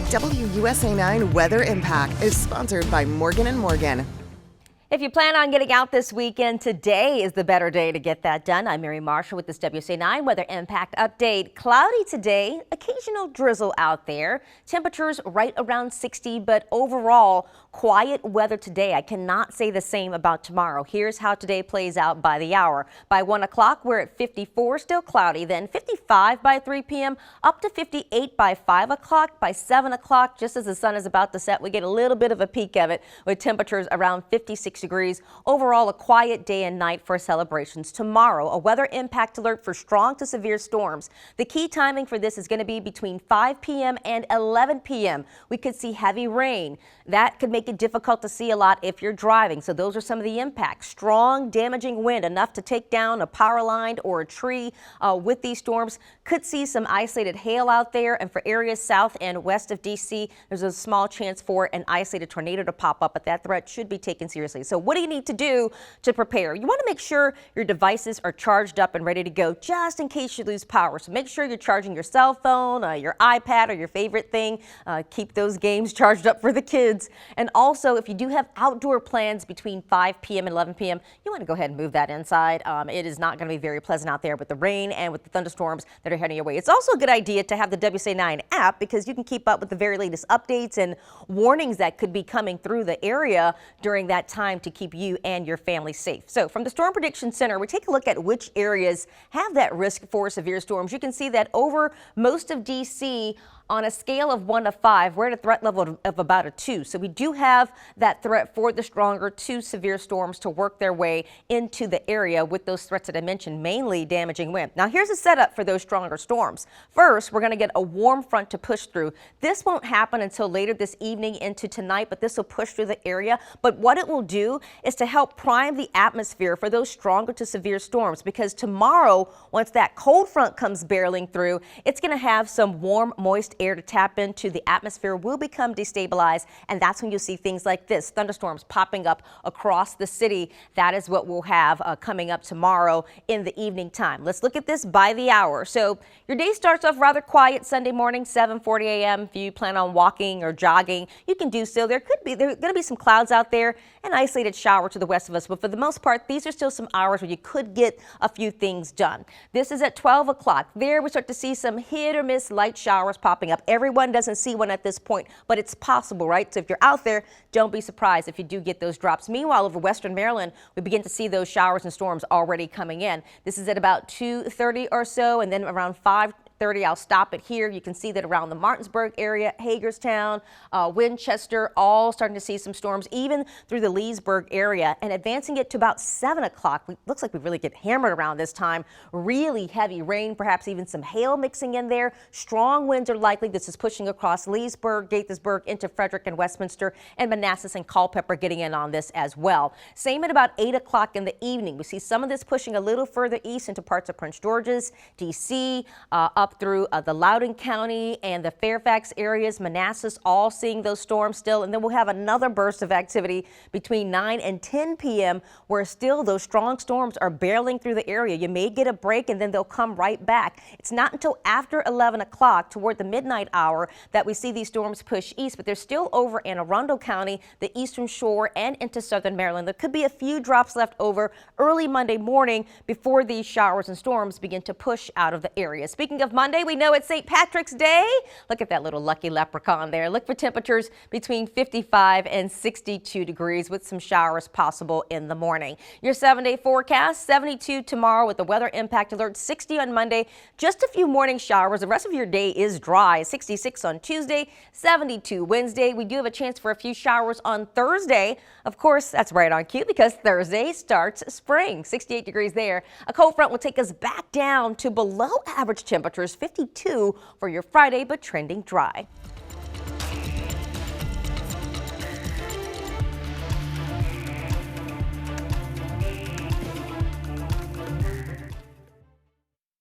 WUSA 9 Weather Impact is sponsored by Morgan & Morgan. If you plan on getting out this weekend, today is the better day to get that done. I'm Mary Marshall with this WUSA 9 Weather Impact Update. Cloudy today, occasional drizzle out there. Temperatures right around 60, but overall, quiet weather today. I cannot say the same about tomorrow. Here's how today plays out by the hour. By 1 o'clock, we're at 54, still cloudy. Then 55 by 3 p.m., up to 58 by 5 o'clock. By 7 o'clock, just as the sun is about to set, we get a little bit of a peek of it with temperatures around 56 degrees. Overall, a quiet day and night for celebrations. Tomorrow, a weather impact alert for strong to severe storms. The key timing for this is going to be between 5 p.m. and 11 p.m. We could see heavy rain. That could make it difficult to see a lot if you're driving. So those are some of the impacts. Strong, damaging wind, enough to take down a power line or a tree with these storms. Could see some isolated hail out there. And for areas south and west of D.C., there's a small chance for an isolated tornado to pop up, but that threat should be taken seriously. So what do you need to do to prepare? You want to make sure your devices are charged up and ready to go just in case you lose power. So make sure you're charging your cell phone, your iPad, or your favorite thing. Keep those games charged up for the kids. And also, if you do have outdoor plans between 5 p.m. and 11 p.m., you want to go ahead and move that inside. It is not going to be very pleasant out there with the rain and with the thunderstorms that are heading your way. It's also a good idea to have the WUSA 9 app because you can keep up with the very latest updates and warnings that could be coming through the area during that time to keep you and your family safe. So from the Storm Prediction Center, we take a look at which areas have that risk for severe storms. You can see that over most of D.C., on a scale of 1 to 5, we're at a threat level of about a 2. So we do have that threat for the stronger to severe storms to work their way into the area with those threats that I mentioned, mainly damaging wind. Now here's a setup for those stronger storms. First, we're going to get a warm front to push through. This won't happen until later this evening into tonight, but this will push through the area. But what it will do is to help prime the atmosphere for those stronger to severe storms, because tomorrow, once that cold front comes barreling through, it's going to have some warm, moist air to tap into. The atmosphere will become destabilized, and that's when you'll see things like this, thunderstorms popping up across the city. That is what we'll have coming up tomorrow in the evening time. Let's look at this by the hour. So your day starts off rather quiet Sunday morning, 7:40 a.m. If you plan on walking or jogging, you can do so. There are going to be some clouds out there, an isolated shower to the west of us, but for the most part, these are still some hours where you could get a few things done. This is at 12 o'clock. There we start to see some hit or miss light showers popping up. Everyone doesn't see one at this point, but it's possible, right? So if you're out there, don't be surprised if you do get those drops. Meanwhile, over western Maryland, we begin to see those showers and storms already coming in. This is at about 2:30 or so, and then around 5:30, I'll stop it here. You can see that around the Martinsburg area, Hagerstown, Winchester, all starting to see some storms, even through the Leesburg area, and advancing it to about 7 o'clock. Looks like we really get hammered around this time. Really heavy rain, perhaps even some hail mixing in there. Strong winds are likely. This is pushing across Leesburg, Gaithersburg, into Frederick and Westminster, and Manassas and Culpeper getting in on this as well. Same at about 8 o'clock in the evening. We see some of this pushing a little further east into parts of Prince George's, D.C., up through the Loudoun County and the Fairfax areas, Manassas, all seeing those storms still. And then we'll have another burst of activity between 9 and 10 p.m. where still those strong storms are barreling through the area. You may get a break and then they'll come right back. It's not until after 11 o'clock toward the midnight hour that we see these storms push east, but they're still over Anne Arundel County, the eastern shore, and into southern Maryland. There could be a few drops left over early Monday morning before these showers and storms begin to push out of the area. Speaking of Monday, we know it's St. Patrick's Day. Look at that little lucky leprechaun there. Look for temperatures between 55 and 62 degrees with some showers possible in the morning. Your 7-day forecast, 72 tomorrow with the weather impact alert, 60 on Monday. Just a few morning showers. The rest of your day is dry. 66 on Tuesday, 72 Wednesday. We do have a chance for a few showers on Thursday. Of course, that's right on cue because Thursday starts spring. 68 degrees there. A cold front will take us back down to below average temperatures, 52 for your Friday, but trending dry.